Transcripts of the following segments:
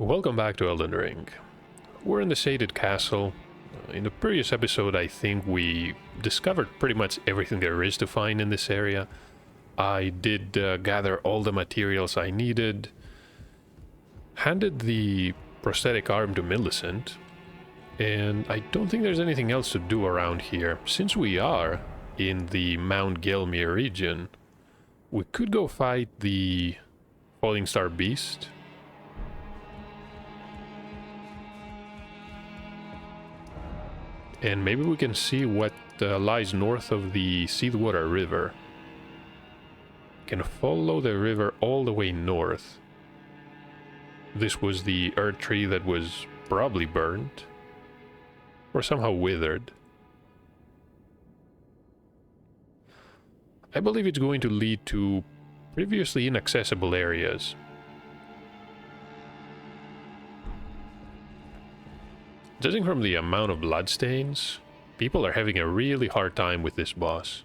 Welcome back to Elden Ring. We're in the Sated Castle. In the previous episode, I think we discovered pretty much everything there is to find in this area. I did gather all the materials I needed, handed the prosthetic arm to Millicent, and I don't think there's anything else to do around here. Since we are in the Mount Gelmir region, we could go fight the Fallingstar beast. And maybe we can see what lies north of the Seethewater river. Can follow the river all the way north. This was the earth tree that was probably burned. Or somehow withered. I believe it's going to lead to previously inaccessible areas. Judging from the amount of bloodstains, people are having a really hard time with this boss.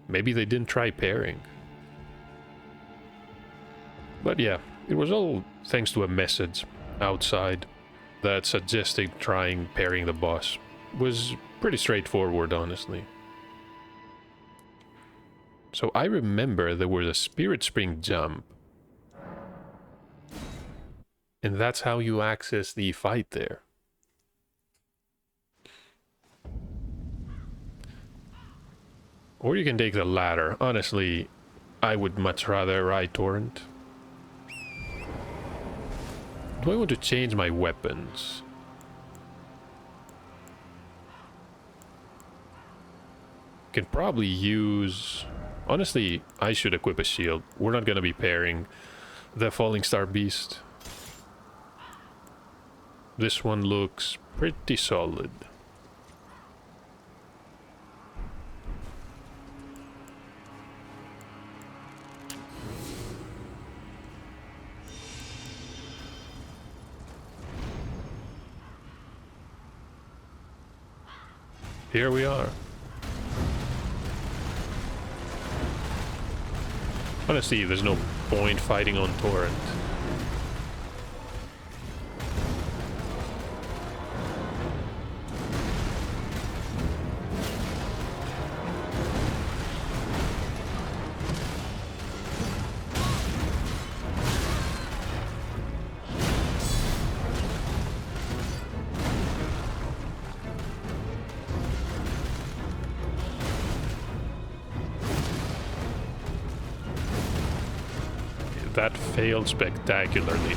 Maybe they didn't try pairing. But yeah, it was all thanks to a message outside that suggested trying pairing the boss. Was pretty straightforward, honestly. So I remember there was a Spirit Spring jump. And that's how you access the fight there. Or you can take the ladder. Honestly, I would much rather ride Torrent. Do I want to change my weapons? Can probably use... Honestly, I should equip a shield. We're not going to be pairing the Fallingstar beast. This one looks pretty solid. Here we are. Honestly, there's no point fighting on Torrent. That failed spectacularly.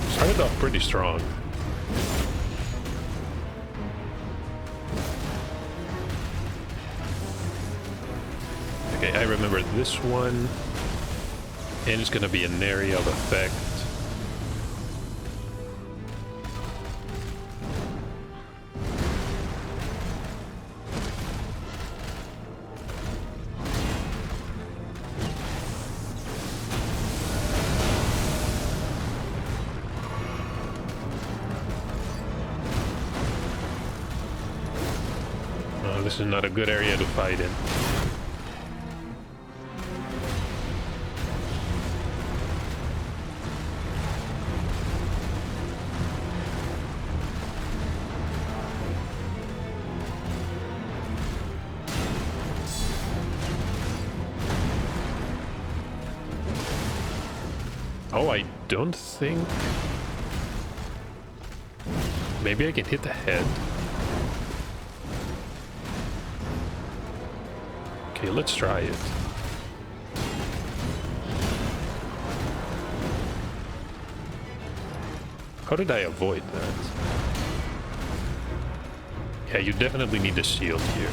Started off pretty strong. Okay, I remember this one. And it's gonna be an area of effect. This is not a good area to fight in. Oh, I don't think... Maybe I can hit the head. Okay, let's try it. How did I avoid that? Yeah, you definitely need a shield here.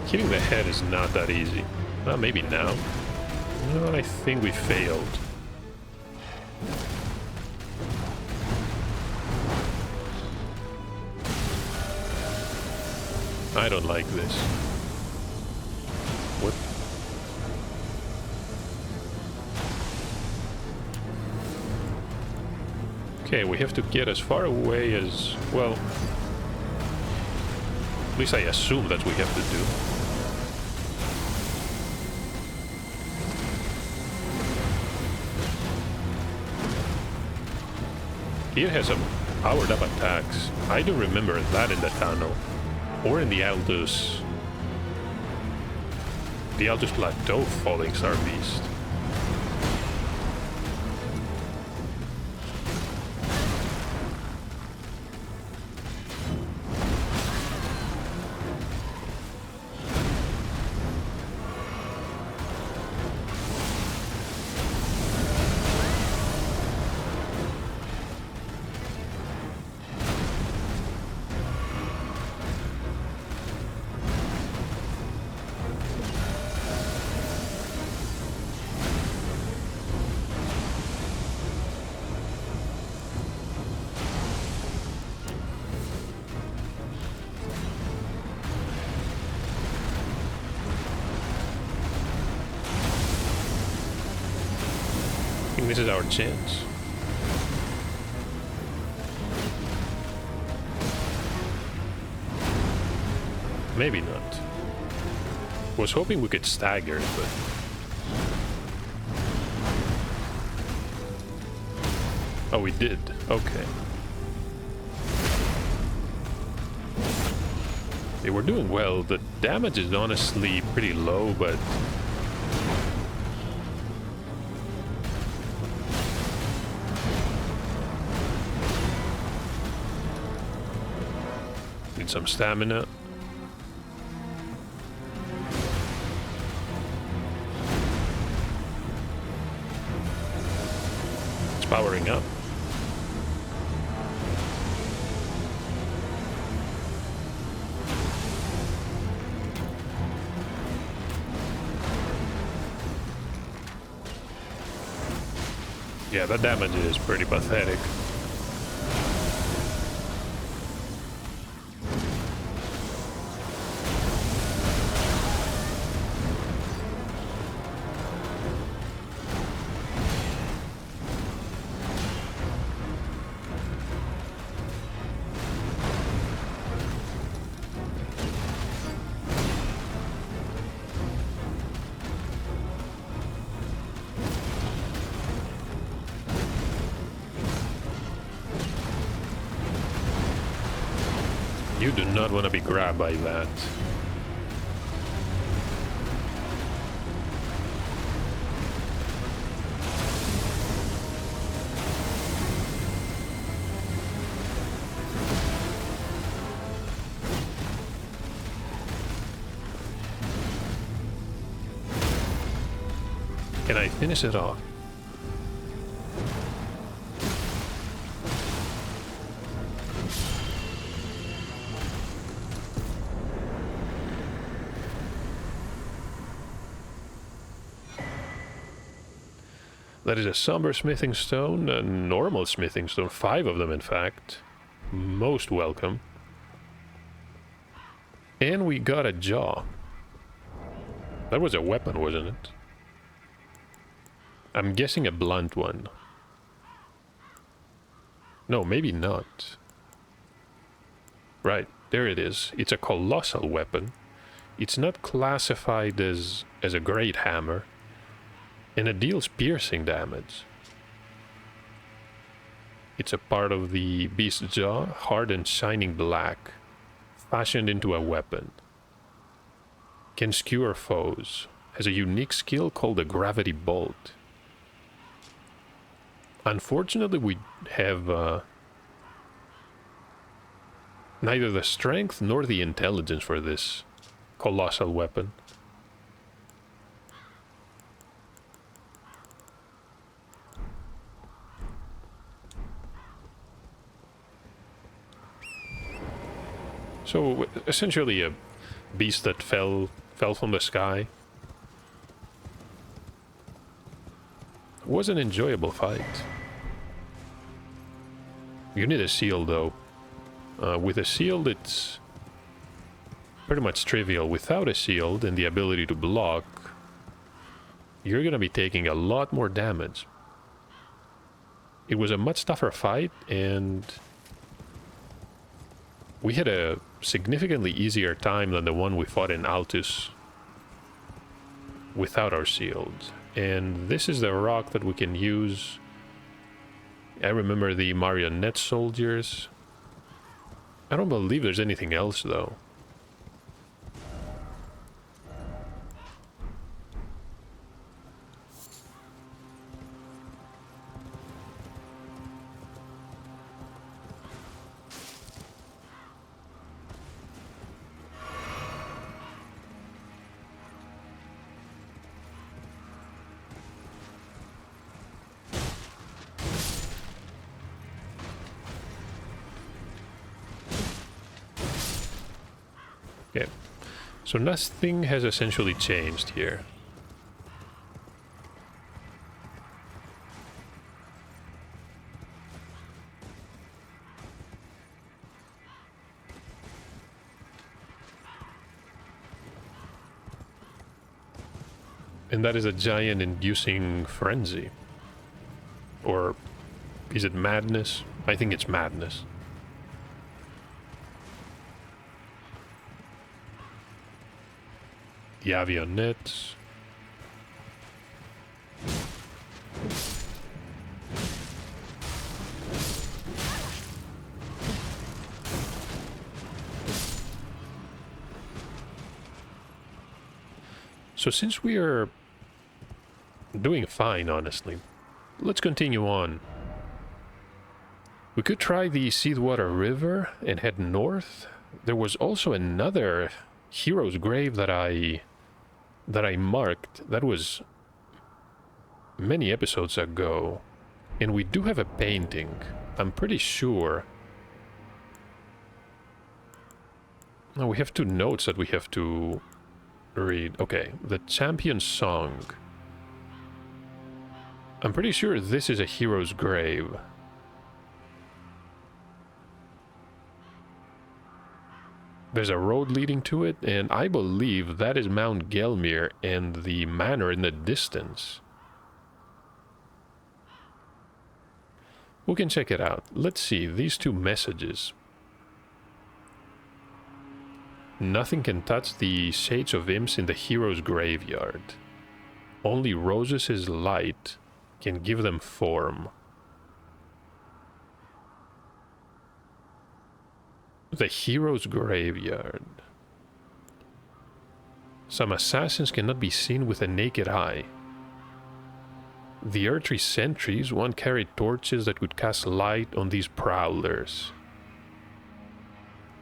Hitting the head is not that easy. Well, maybe now. No, I think we failed. I don't like this. What? Okay, we have to get as far away as... well... at least I assume that's what we have to do. It has some powered up attacks. I don't remember that in the tunnel. Or in the Aldous... the Aldous Plateau Fallingstar Beast. This is our chance. Maybe not. Was hoping we could stagger, but... oh, we did. Okay. They were doing well. The damage is honestly pretty low, but... some stamina. It's powering up. Yeah, that damage is pretty pathetic. You do not want to be grabbed by that. Can I finish it off? That is a somber smithing stone, a normal smithing stone, 5 of them in fact. Most welcome. And we got a jaw. That was a weapon, wasn't it? I'm guessing a blunt one. No, maybe not. Right, there it is. It's a colossal weapon. It's not classified as a great hammer. And it deals piercing damage. It's a part of the beast's jaw, hard and shining black, fashioned into a weapon. Can skewer foes. Has a unique skill called the gravity bolt. Unfortunately, we have neither the strength nor the intelligence for this colossal weapon. So, essentially a beast that fell from the sky. was an enjoyable fight. You need a shield, though. With a shield, it's pretty much trivial. Without a shield and the ability to block, you're gonna be taking a lot more damage. It was a much tougher fight, and we had a significantly easier time than the one we fought in Altus without our shield. And this is the rock that we can use. I remember the marionette soldiers. I don't believe there's anything else, though. Okay, so nothing has essentially changed here. And that is a giant inducing frenzy. Or is it madness? I think it's madness. The avionettes. So since we are doing fine, honestly, let's continue on. We could try the Seethewater River and head north. There was also another hero's grave that I marked. That was many episodes ago. And we do have a painting, I'm pretty sure. Now we have 2 notes that we have to read. Okay, the champion song. I'm pretty sure this is a hero's grave. There's a road leading to it, and I believe that is Mount Gelmir and the manor in the distance. We can check it out. Let's see, these 2 messages. Nothing can touch the shades of imps in the hero's graveyard. Only Roses' light can give them form. The hero's graveyard. Some assassins cannot be seen with a naked eye. The earthly sentries once carried torches that could cast light on these prowlers.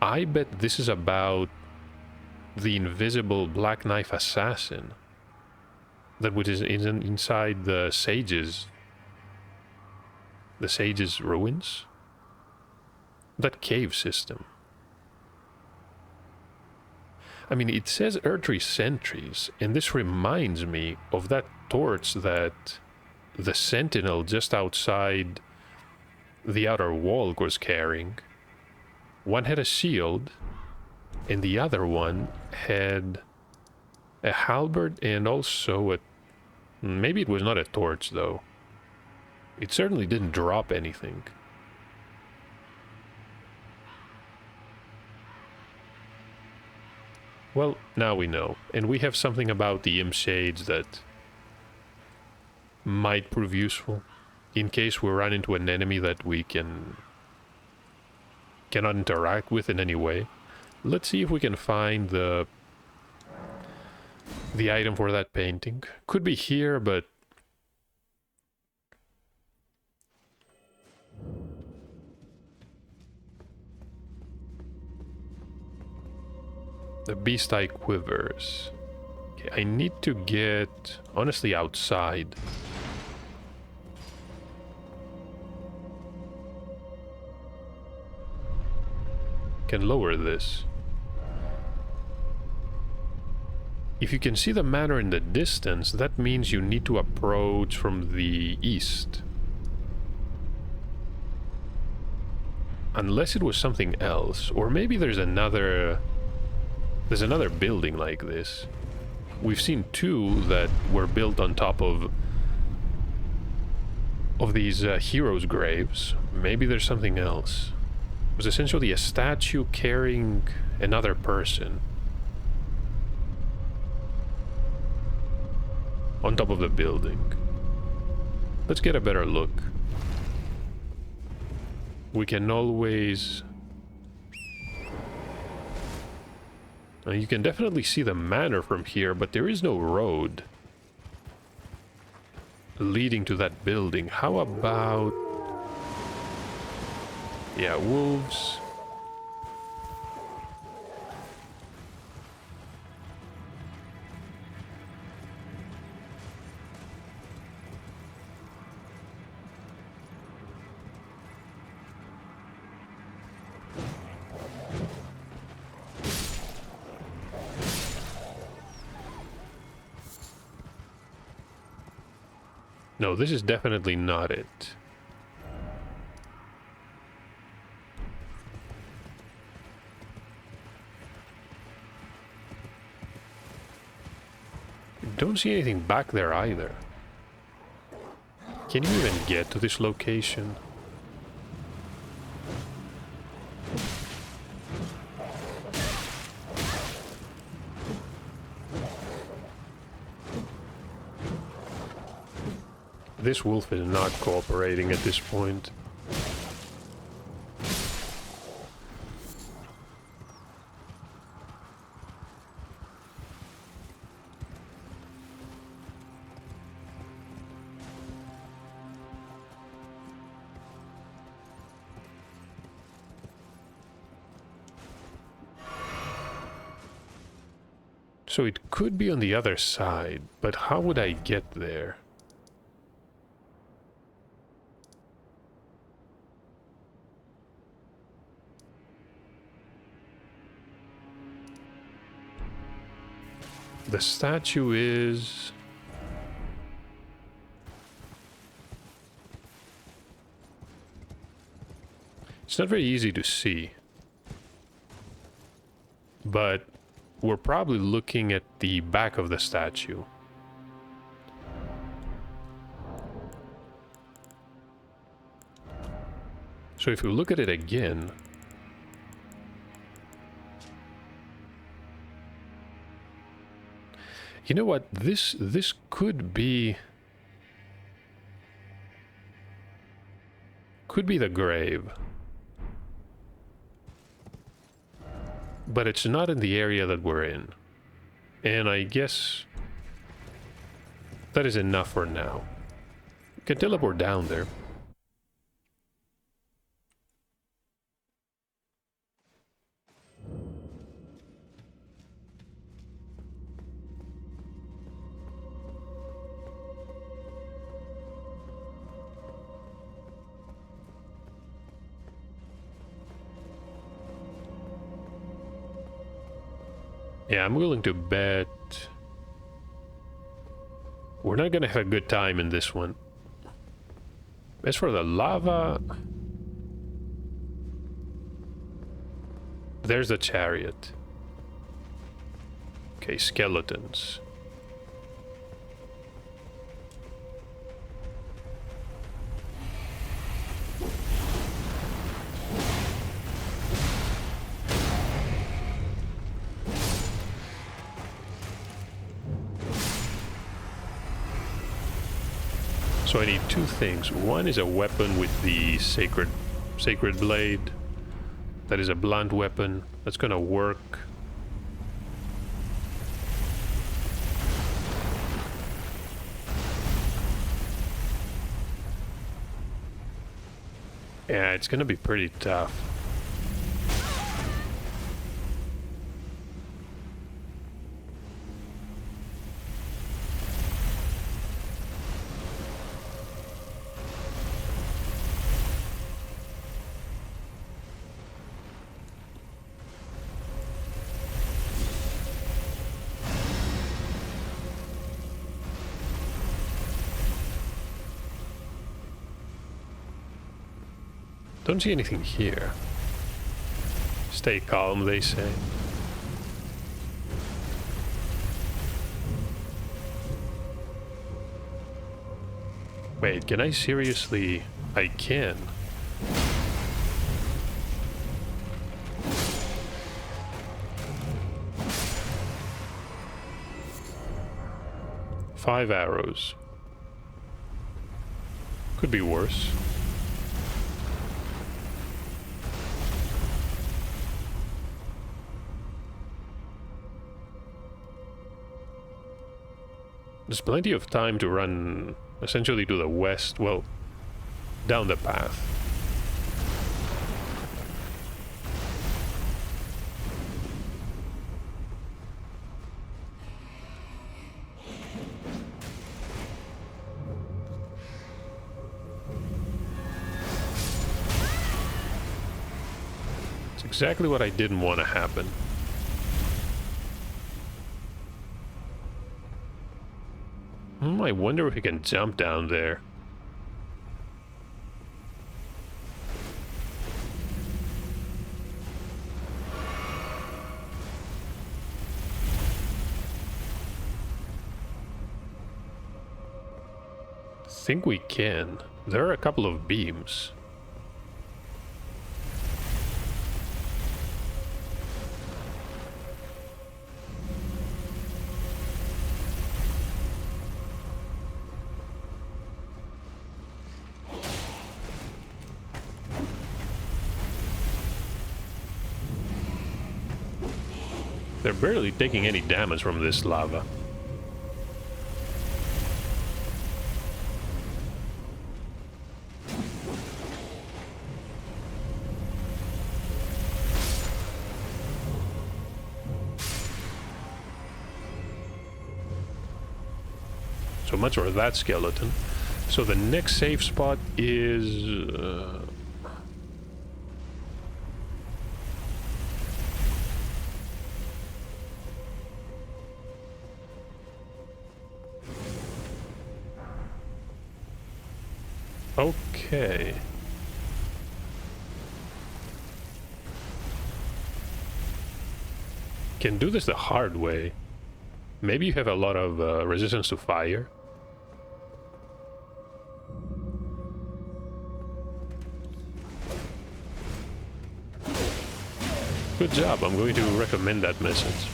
I bet this is about the invisible Black Knife assassin that was inside the sages' ruins. That cave system. I mean, it says earthly sentries, and this reminds me of that torch that the sentinel just outside the outer wall was carrying. One had a shield, and the other one had a halberd and also a... Maybe it was not a torch, though. It certainly didn't drop anything. Well, now we know. And we have something about the imp shades that might prove useful in case we run into an enemy that we cannot interact with in any way. Let's see if we can find the item for that painting. Could be here, but the beast eye quivers. Okay, I need to get, honestly, outside. Can lower this. If you can see the manor in the distance, that means you need to approach from the east. Unless it was something else, or maybe there's another building like this. We've seen two that were built on top of these heroes' graves. Maybe there's something else. It was essentially a statue carrying another person on top of the building. Let's get a better look. We can always... you can definitely see the manor from here, but there is no road leading to that building. How about... yeah, wolves. No, this is definitely not it. Don't see anything back there either. Can you even get to this location? This wolf is not cooperating at this point. So it could be on the other side, but how would I get there? The statue is... it's not very easy to see. But we're probably looking at the back of the statue. So if we look at it again... you know what? This could be... could be the grave. But it's not in the area that we're in. And I guess that is enough for now. We can teleport down there. Yeah, I'm willing to bet we're not gonna have a good time in this one. As for the lava... there's the chariot. Okay, skeletons. So I need two things. One is a weapon with the sacred blade. That is a blunt weapon. That's gonna work. Yeah, it's gonna be pretty tough. Don't see anything here. Stay calm, they say. Wait, can I seriously... I can. Five arrows. Could be worse. There's plenty of time to run essentially to the west, well, down the path. It's exactly what I didn't want to happen. I wonder if he can jump down there. I think we can. There are a couple of beams. They're barely taking any damage from this lava. So much for that skeleton. So the next safe spot is... Okay. Can do this the hard way. Maybe you have a lot of resistance to fire. Good job, I'm going to recommend that message.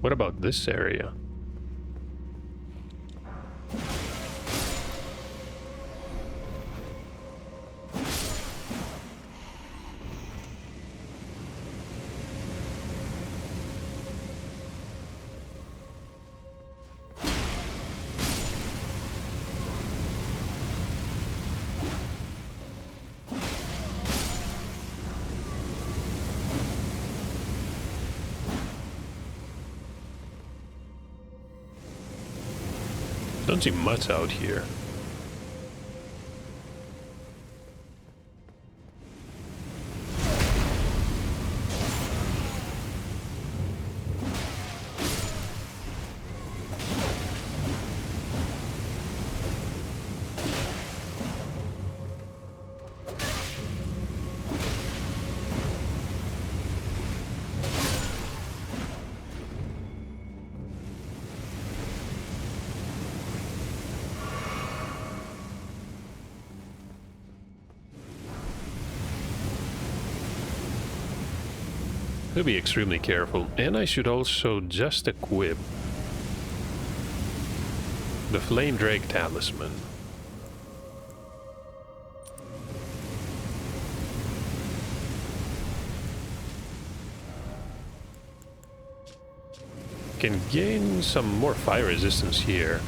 What about this area? Don't see much out here. I'll be extremely careful, and I should also just equip the Flame Drake Talisman. can gain some more fire resistance here.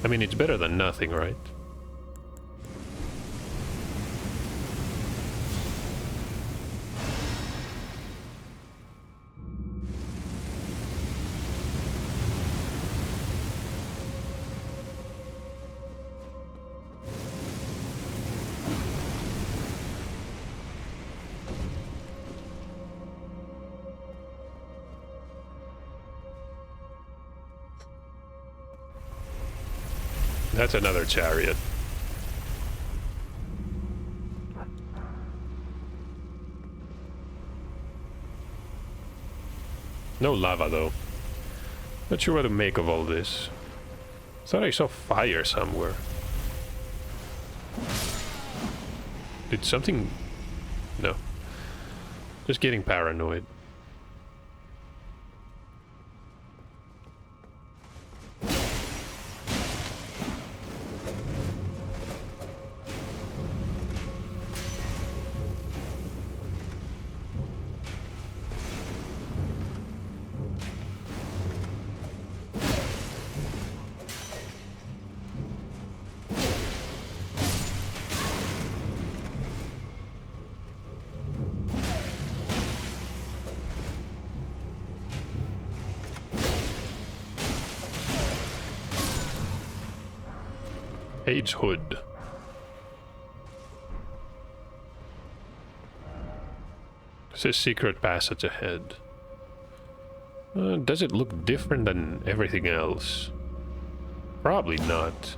I mean, it's better than nothing, right? That's another chariot. No lava, though. Not sure what to make of all this. Thought I saw fire somewhere. Did something... No. Just getting paranoid. Page Hood. It says secret passage ahead. Does it look different than everything else? Probably not.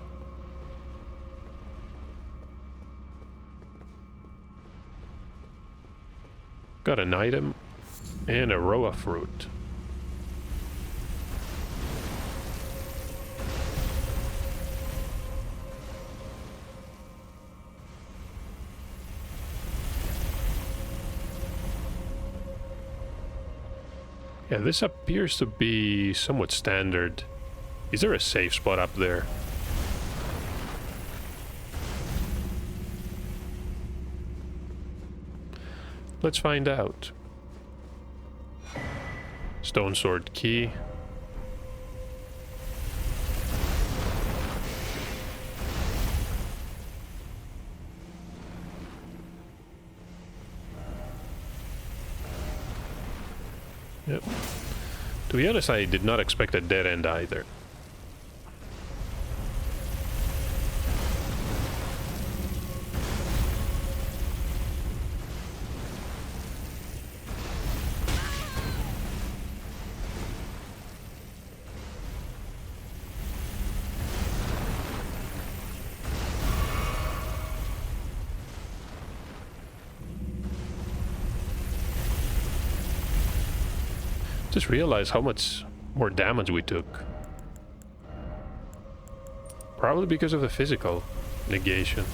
Got an item and a row of fruit. Yeah, this appears to be somewhat standard. Is there a safe spot up there? Let's find out. Stone sword key. Yep. To be honest, I did not expect a dead end either. Just realized how much more damage we took. Probably because of the physical negation.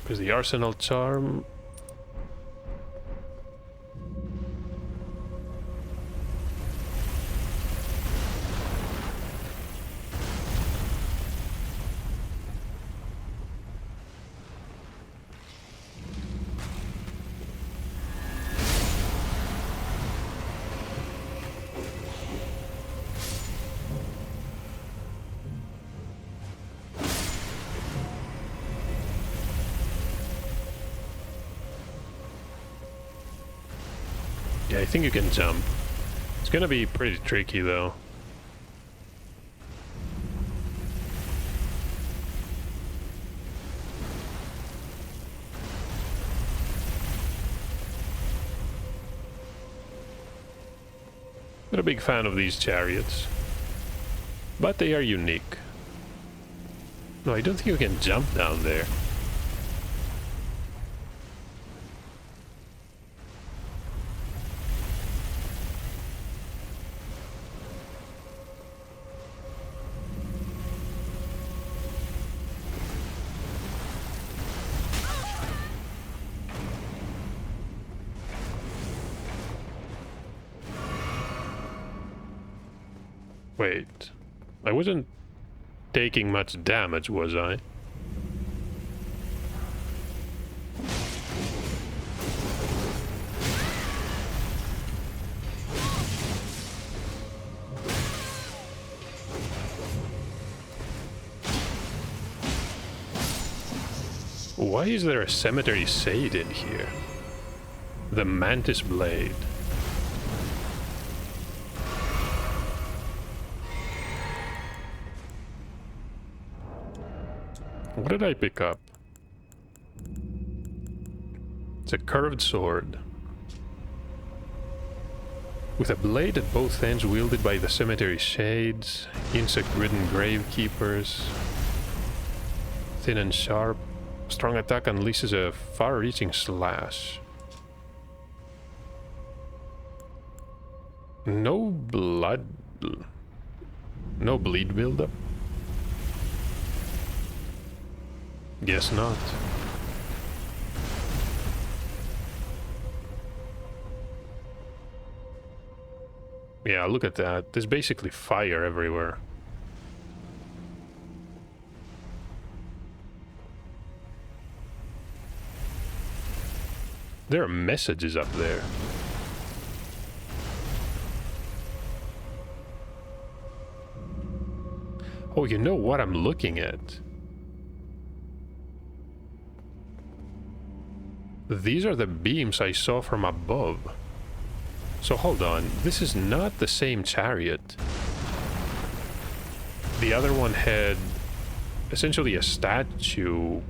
Because the Arsenal Charm... Yeah, I think you can jump. It's gonna be pretty tricky though. Not a big fan of these chariots, but they are unique. No, I don't think you can jump down there. Wait, I wasn't taking much damage, was I? Why is there a cemetery shade in here? The Mantis Blade. What did I pick up? It's a curved sword. With a blade at both ends wielded by the cemetery shades, insect-ridden gravekeepers. Thin and sharp, strong attack unleashes a far-reaching slash. No blood... No bleed buildup? Guess not. Yeah, look at that. There's basically fire everywhere. There are messages up there. Oh, you know what I'm looking at? These are the beams I saw from above. So hold on, this is not the same chariot. The other one had essentially a statue.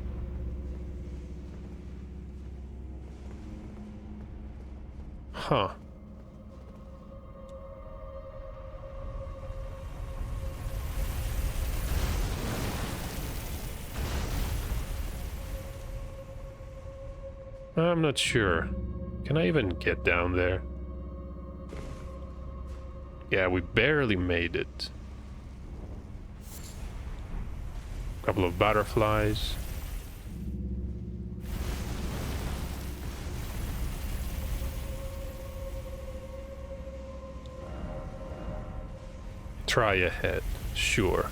Huh. I'm not sure. Can I even get down there? Yeah, we barely made it. Couple of butterflies. Try ahead, sure.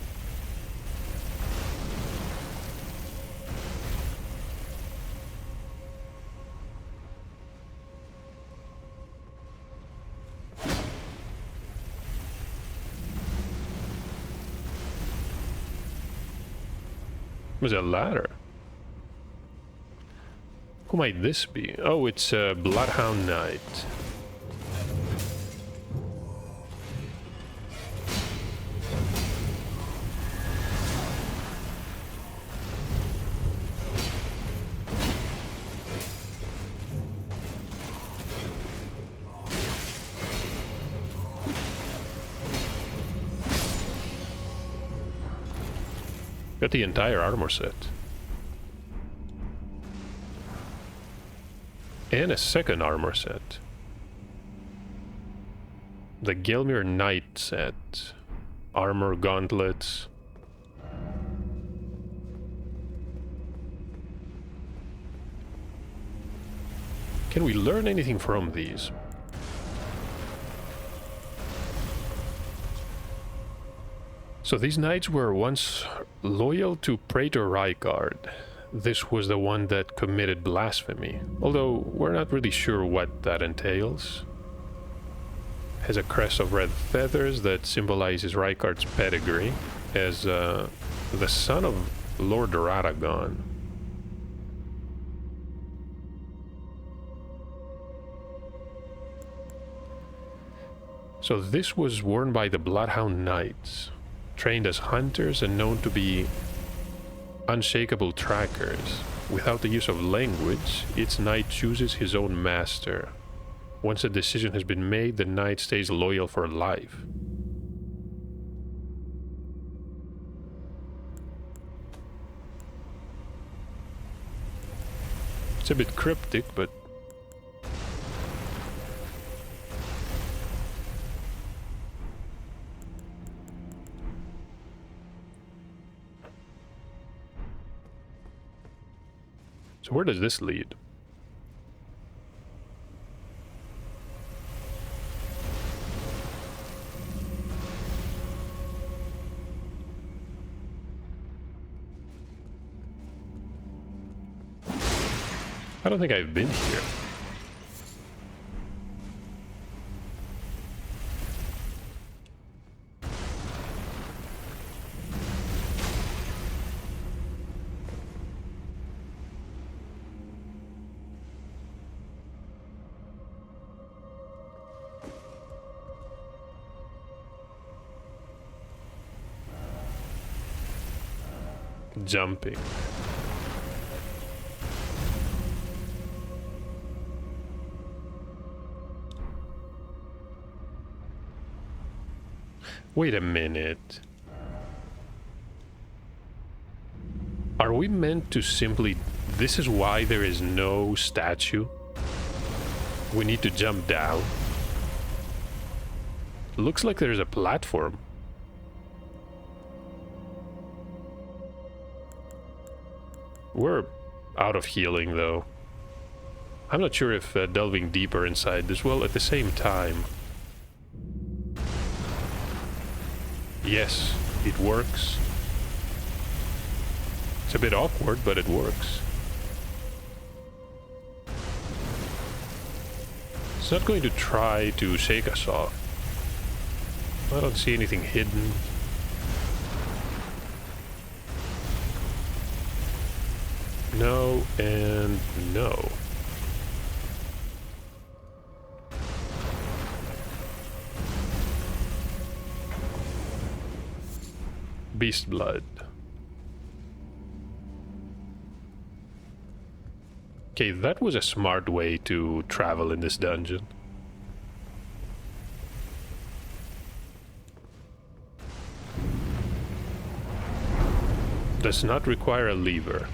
Was a ladder? Who might this be? Oh, it's a Bloodhound Knight. Got the entire armor set. And a second armor set. The Gelmir Knight set. Armor, gauntlets. Can we learn anything from these? So these knights were once loyal to Praetor Rykard. This was the one that committed blasphemy, although we're not really sure what that entails. Has a crest of red feathers that symbolizes Rykard's pedigree as the son of Lord Radagon. So this was worn by the Bloodhound Knights. Trained as hunters and known to be unshakable trackers. Without the use of language, each knight chooses his own master. Once a decision has been made, the knight stays loyal for life. It's a bit cryptic, but so where does this lead? I don't think I've been here. jumping. Wait a minute. Are we meant to simply... This is why there is no statue? We need to jump down. Looks like there's a platform. We're out of healing, though. I'm not sure if delving deeper inside this will at the same time. Yes, it works. It's a bit awkward, but it works. It's not going to try to shake us off. I don't see anything hidden. No and no. Beast blood. Okay, that was a smart way to travel in this dungeon. Does not require a lever.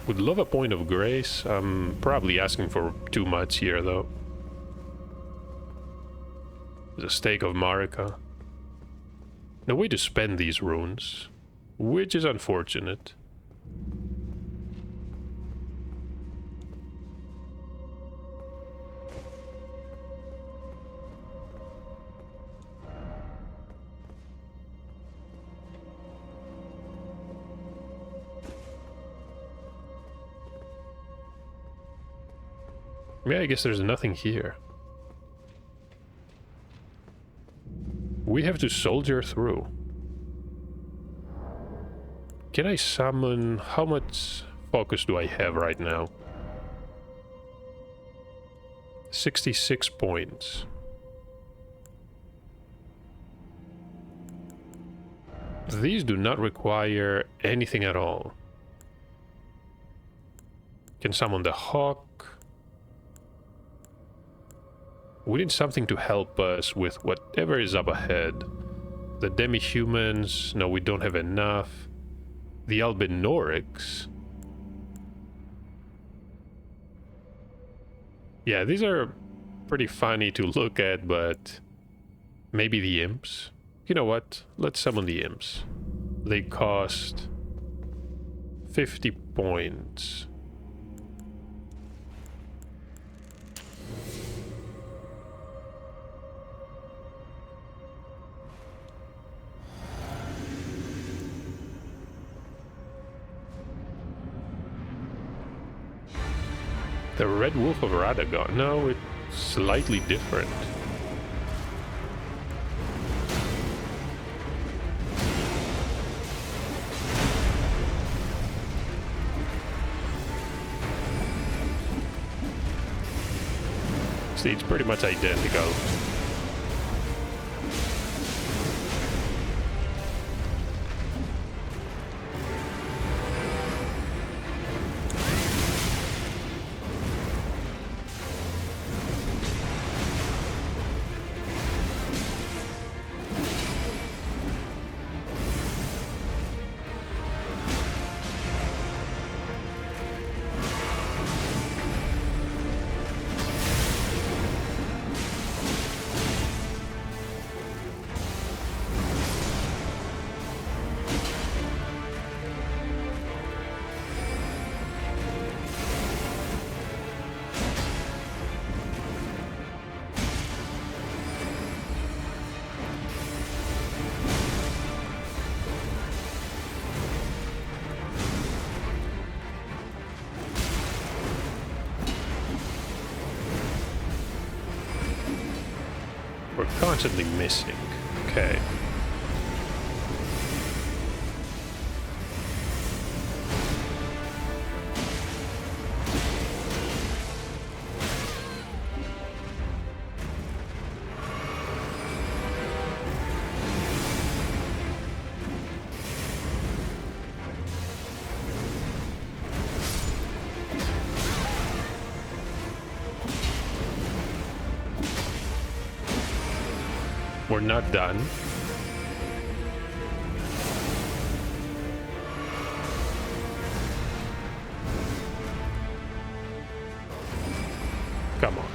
Would love a point of grace. I'm probably asking for too much here, though. The stake of Marika. No way to spend these runes, which is unfortunate. Yeah, I guess there's nothing here. We have to soldier through. Can I summon... How much focus do I have right now? 66 points. These do not require anything at all. Can summon the hawk. We need something to help us with whatever is up ahead. The demi-humans, no, we don't have enough. The Albinorics. Yeah, these are pretty funny to look at, but maybe the imps? You know what? Let's summon the imps. They cost 50 points. The Red Wolf of Radagon. No, it's slightly different. See, it's pretty much identical. We're constantly missing. Okay. We're not done. Come on.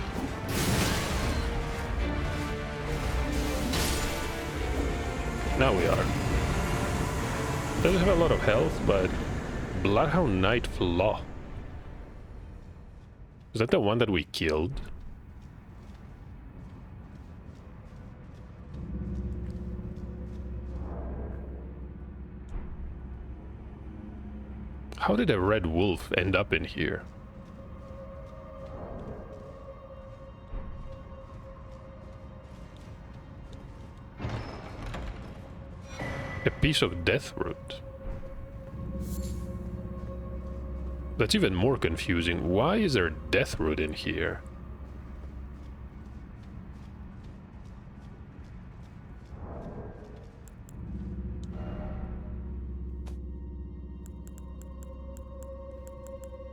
Now we are. Doesn't have a lot of health, but Bloodhound Knight Flaw. Is that the one that we killed? How did a red wolf end up in here? A piece of deathroot. That's even more confusing. Why is there deathroot in here?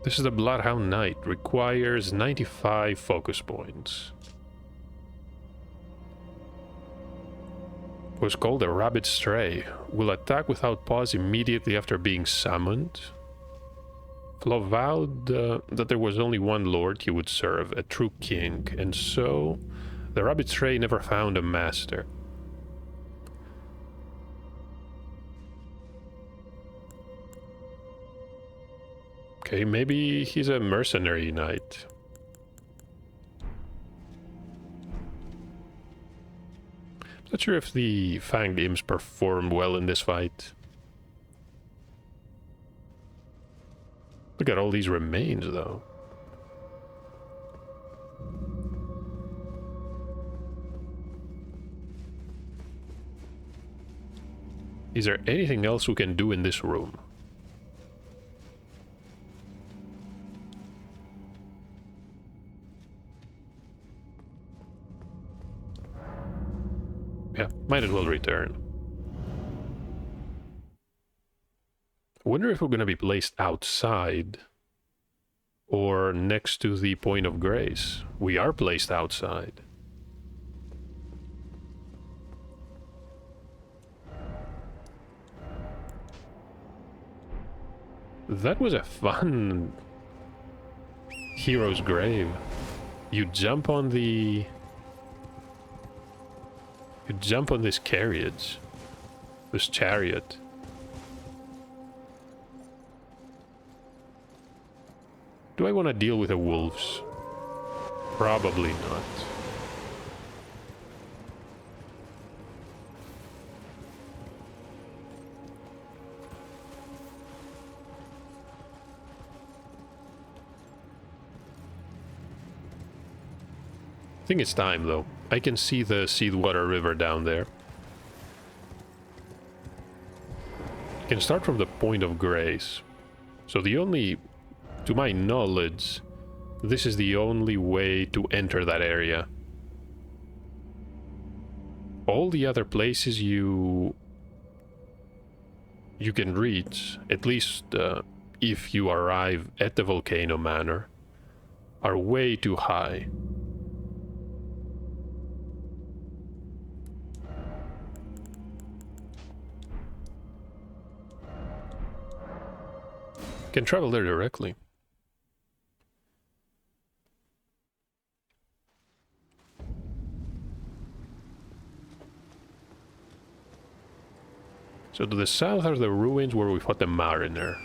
This is the Bloodhound Knight. Requires 95 focus points. Was called a rabbit stray. Will attack without pause immediately after being summoned. Flaw vowed that there was only one lord he would serve, a true king, and so the rabbit stray never found a master. Okay, maybe he's a mercenary knight. Not sure if the fanged imps performed well in this fight. Look at all these remains, though. Is there anything else we can do in this room? Yeah, might as well return. I wonder if we're going to be placed outside or next to the point of grace. We are placed outside. That was a fun hero's grave. You jump on the... You jump on this carriage. This chariot. Do I want to deal with the wolves? Probably not. I think it's time, though. I can see the Seethewater River down there. I can start from the point of grace. So the only... To my knowledge, this is the only way to enter that area. All the other places you can reach, at least if you arrive at the Volcano Manor, are way too high. Can travel there directly. So to the south are the ruins where we fought the Mariner.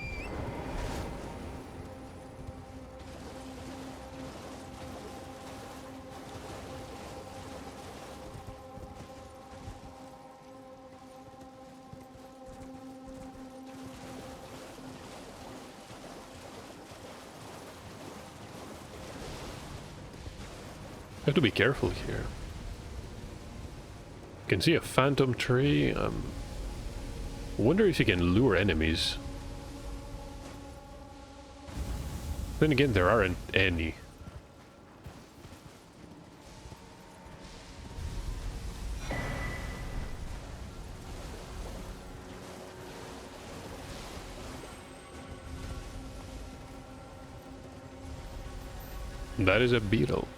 Have to be careful here. You can see a phantom tree. Wonder if you can lure enemies. Then again, there aren't any. That is a beetle.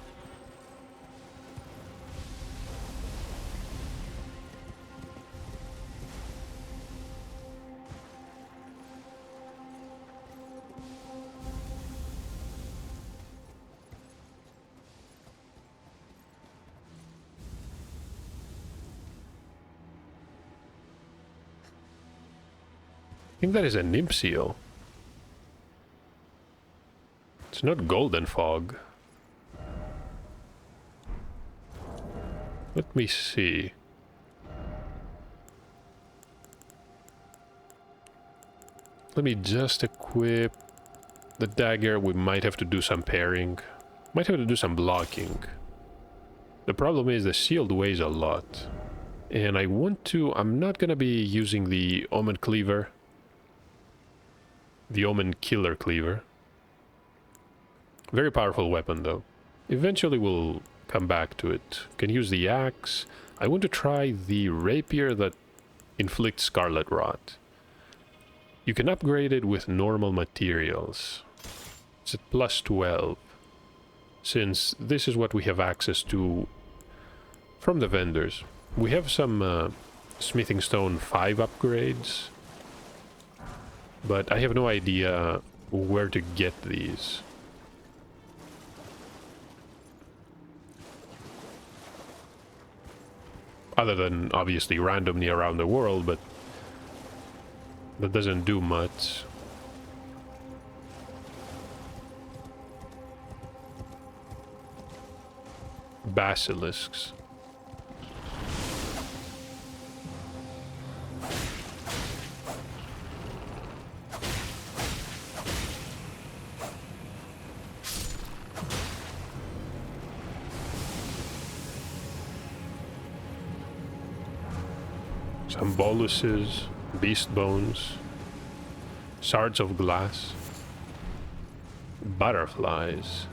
think that is a nymph seal. It's not golden fog. Let me see. Let me just equip the dagger. We might have to do some parrying. Might have to do some blocking. The problem is the shield weighs a lot. And I want to... I'm not gonna be using the Omen Cleaver. The Omen Killer Cleaver. Very powerful weapon, though. Eventually we'll come back to it. Can use the axe. I want to try the rapier that inflicts Scarlet Rot. You can upgrade it with normal materials. It's at plus 12. Since this is what we have access to from the vendors. We have some Smithing Stone 5 upgrades. But I have no idea where to get these. Other than, obviously, randomly around the world, but that doesn't do much. Basilisks. Some boluses, beast bones, shards of glass, butterflies.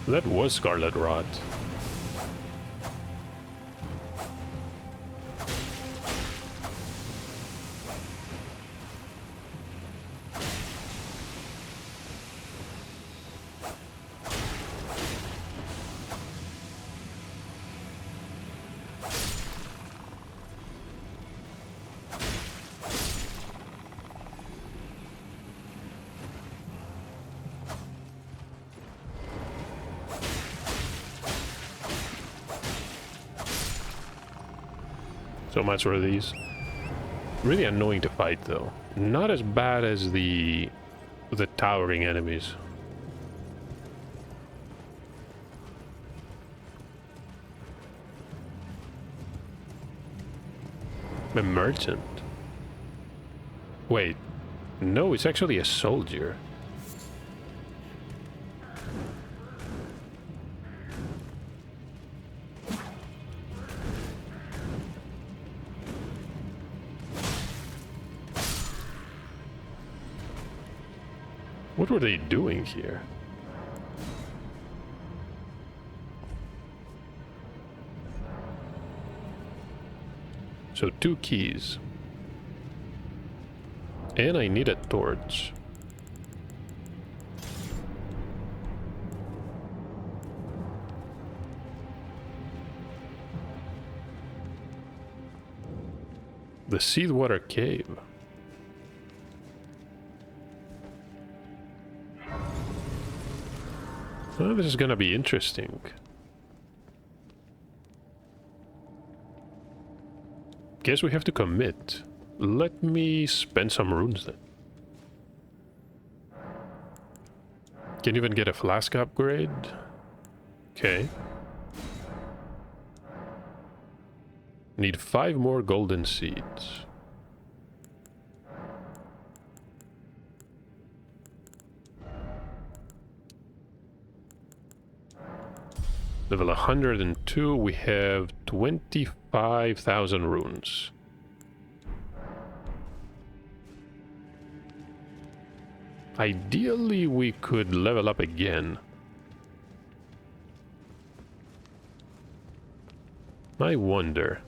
That was Scarlet Rot. So much for these. Really annoying to fight, though. Not as bad as the towering enemies. A merchant. Wait. No, it's actually a soldier. What were they doing here? So 2 keys. And I need a torch. The Seethewater cave. Oh, this is gonna be interesting. Guess we have to commit. Let me spend some runes then. Can even get a flask upgrade. Okay. Need 5 more golden seeds. Level 102, we have 25,000 runes. Ideally, we could level up again. I wonder.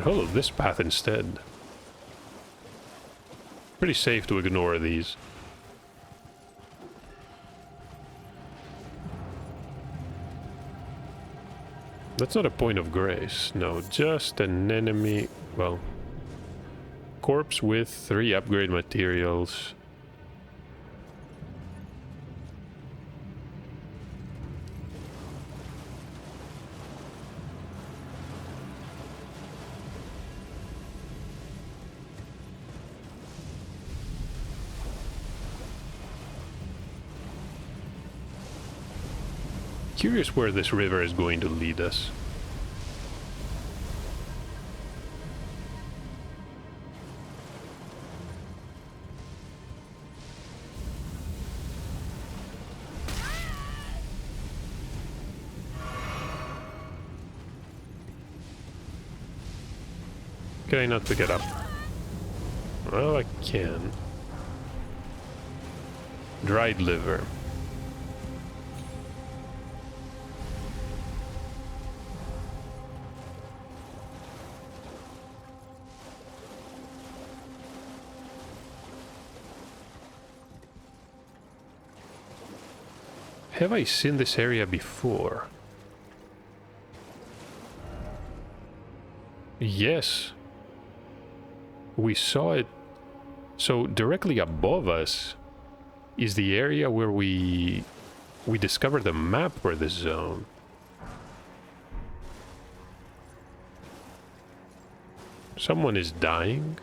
can follow this path instead. Pretty safe to ignore these. That's not a point of grace. No, just an enemy. Well, corpse with 3 upgrade materials. Curious where this river is going to lead us. Can I not pick it up? Well, I can. Dried liver. Have I seen this area before? Yes. We saw it. So directly above us is the area where we discovered the map for this zone. Someone is dying.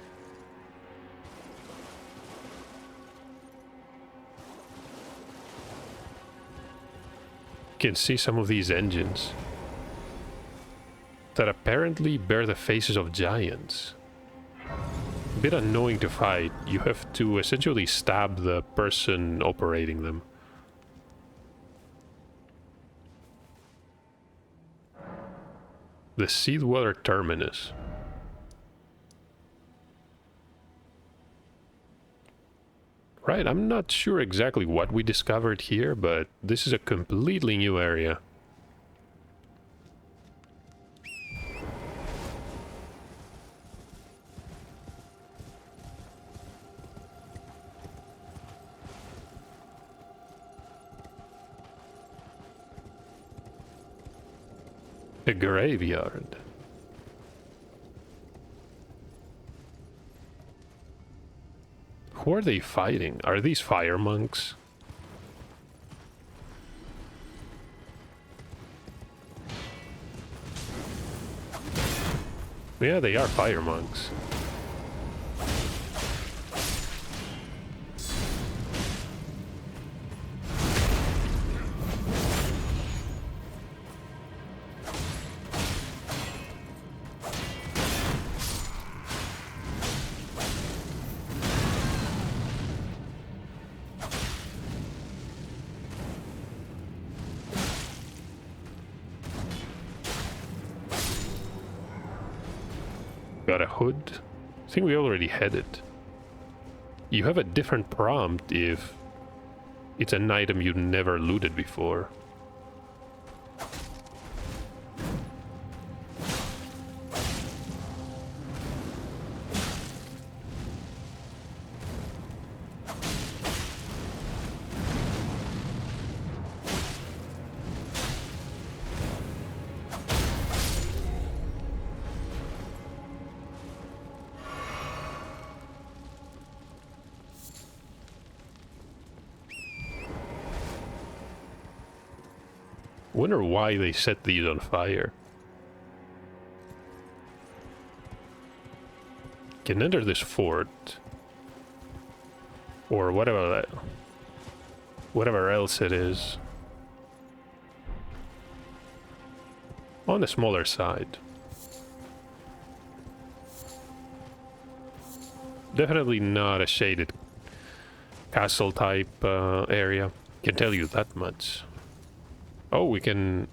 You can see some of these engines that apparently bear the faces of giants. A bit annoying to fight. You have to essentially stab the person operating them. The Seethewater terminus. Right, I'm not sure exactly what we discovered here, but this is a completely new area. A graveyard. Who are they fighting? Are these fire monks? Yeah, they are fire monks. Got a hood. I think we already had it. You have a different prompt if it's an item you never looted before. Wonder why they set these on fire. Can enter this fort, or whatever else it is, on the smaller side. Definitely not a shaded castle type area. Can tell you that much. Oh, we can...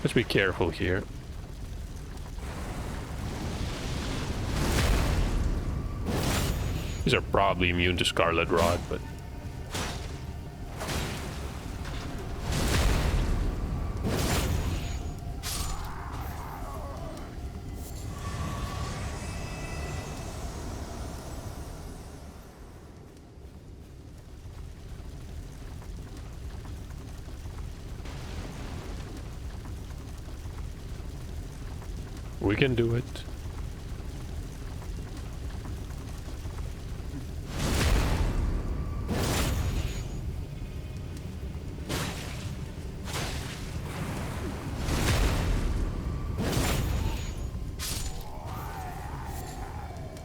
Let's be careful here. These are probably immune to Scarlet Rot, but... We can do it.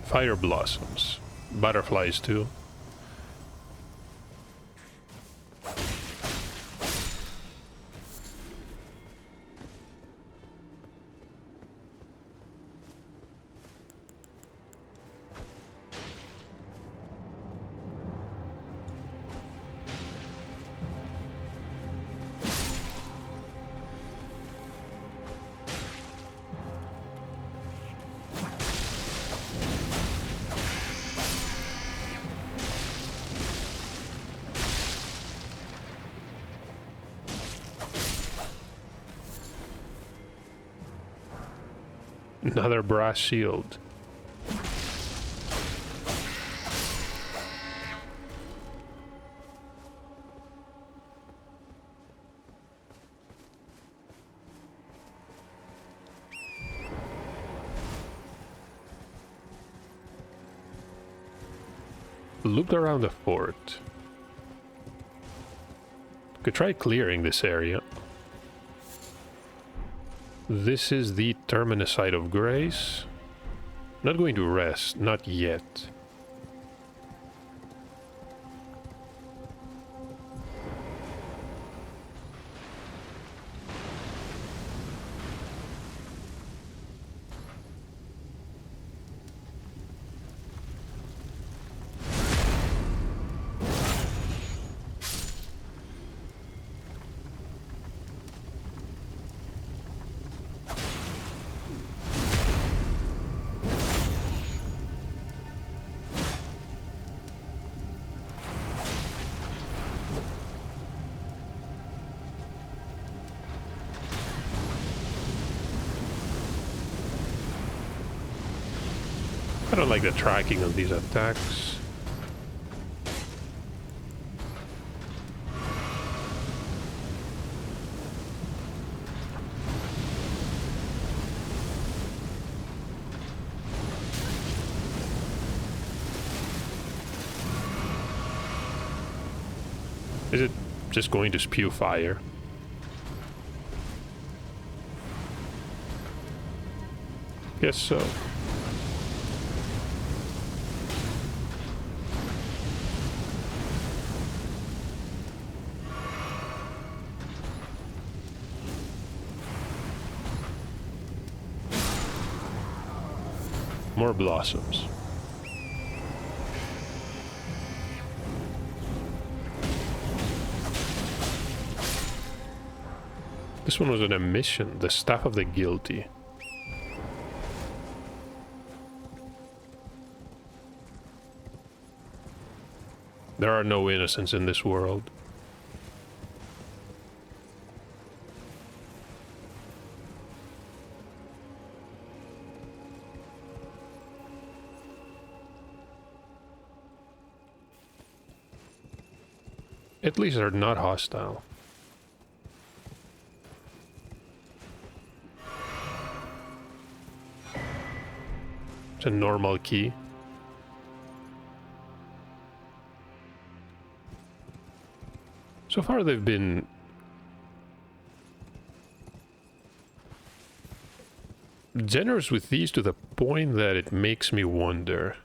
Fire blossoms. Butterflies too. Another brass shield. Looped around the fort. Could try clearing this area. This is the terminus site of grace. Not going to rest, not yet. I don't like the tracking of these attacks. Is it just going to spew fire? Guess so. More blossoms. This one was an emission, the Staff of the Guilty. There are no innocents in this world. At least they're not hostile. It's a normal key. So far they've been generous with these to the point that it makes me wonder.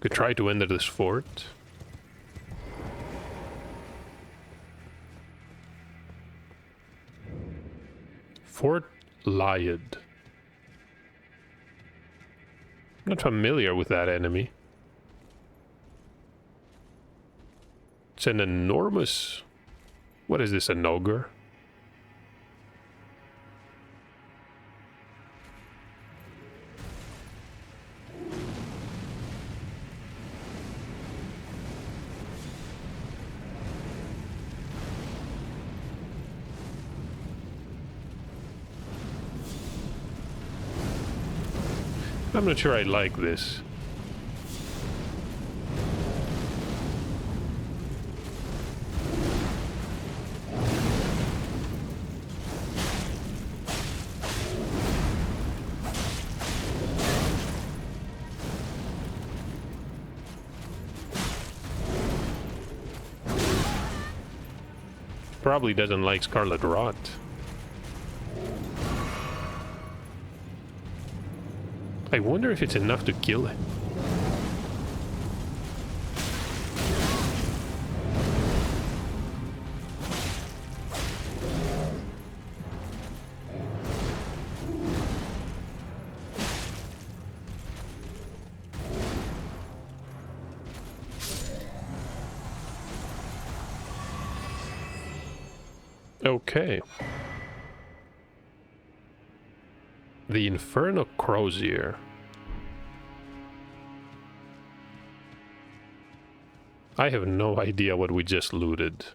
Could try to enter this fort. Fort Lyad. Not familiar with that enemy. It's an enormous... What is this, an ogre? I'm not sure I like this. Probably doesn't like Scarlet Rot. I wonder if it's enough to kill it. Okay. The Inferno Crozier. I have no idea what we just looted.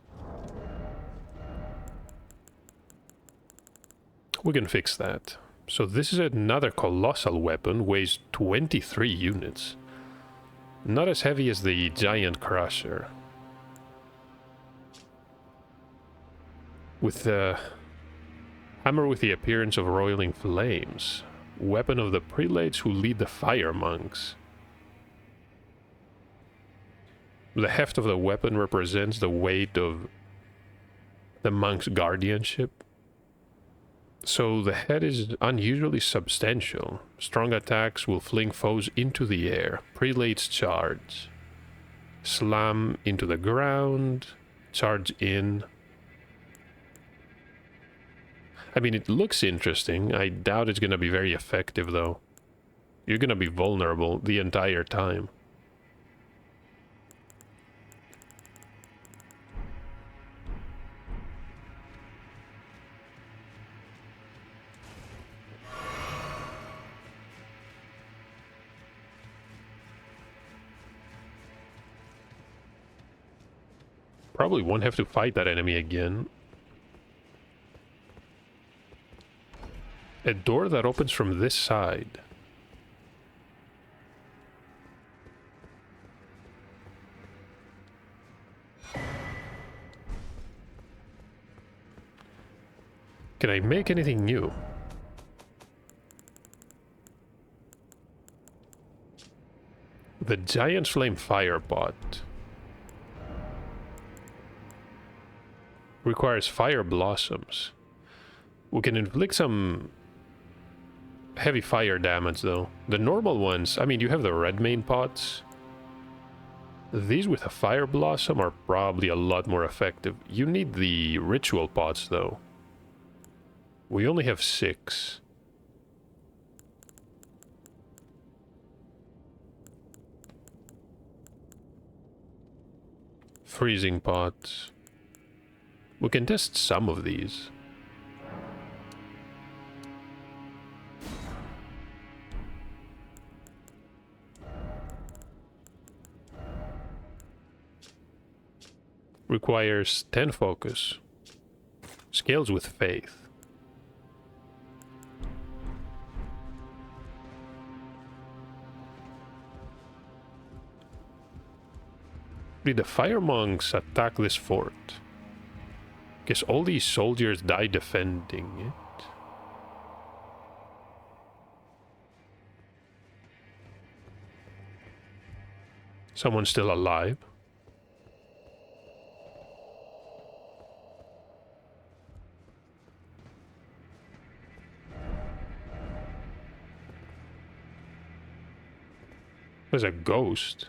We can fix that. So this is another colossal weapon, weighs 23 units. Not as heavy as the Giant Crusher. With the hammer with the appearance of roiling flames. Weapon of the prelates who lead the fire monks. The heft of the weapon represents the weight of the monk's guardianship. So the head is unusually substantial. Strong attacks will fling foes into the air. Prelates charge. Slam into the ground. Charge in. I mean, it looks interesting. I doubt it's going to be very effective, though. You're going to be vulnerable the entire time. Probably won't have to fight that enemy again. A door that opens from this side. Can I make anything new? The Giant Flame Fire Pot. Requires fire blossoms. We can inflict some heavy fire damage, though. The normal ones, I mean, you have the red main pots. These with a fire blossom are probably a lot more effective. You need the ritual pots, though. We only have 6. Freezing pots. We can test some of these. Requires 10 focus. Scales with faith. Did the fire monks attack this fort? Guess all these soldiers die defending it. Someone's still alive. There's a ghost.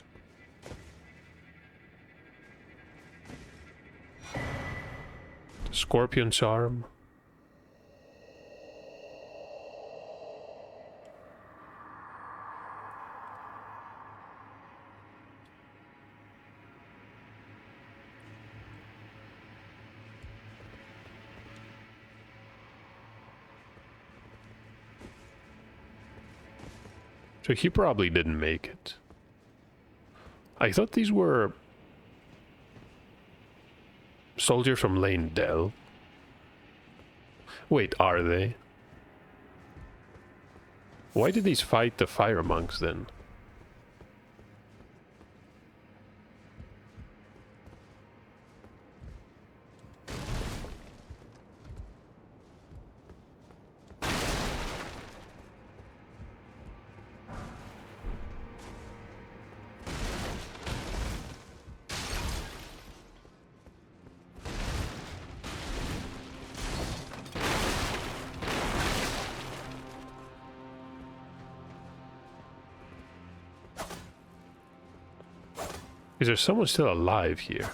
Scorpion's arm. So he probably didn't make it. I thought these were soldiers from Lane Dell. Wait, are they? Why did these fight the fire monks then? Is there someone still alive here?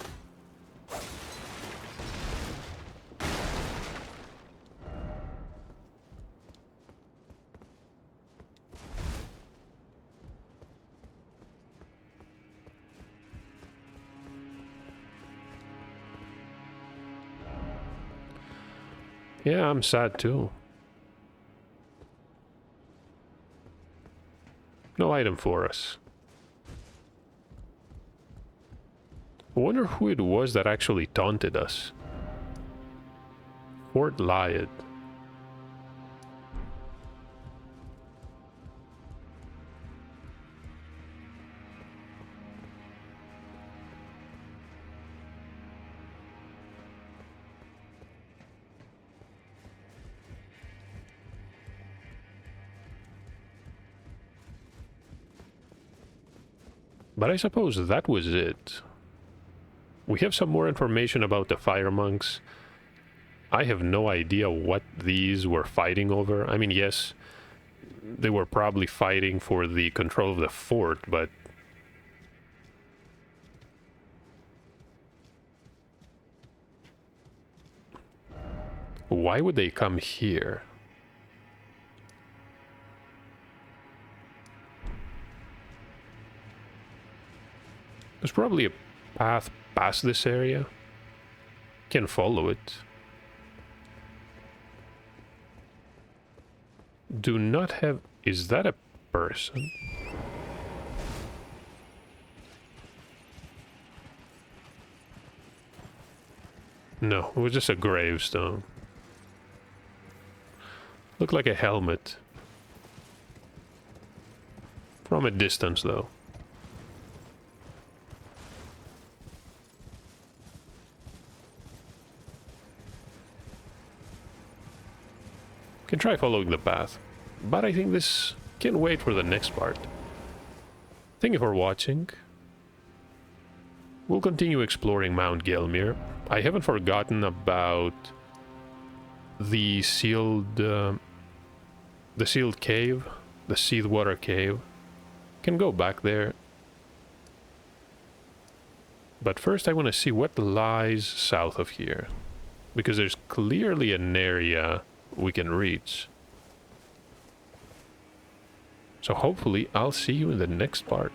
Yeah, I'm sad too. No item for us. I wonder who it was that actually taunted us. Fort Lyad. But I suppose that was it. We have some more information about the fire monks. I have no idea what these were fighting over. I mean, yes, they were probably fighting for the control of the fort, but... why would they come here? There's probably a path past this area. Can follow it. Do not have... is that a person? No, it was just a gravestone. Looked like a helmet. From a distance, though. Can try following the path, but I think this can wait for the next part. Thank you for watching. We'll continue exploring Mount Gelmir. I haven't forgotten about the sealed cave, the Seethewater cave. Can go back there. But first I want to see what lies south of here, because there's clearly an area we can reach. So hopefully I'll see you in the next part.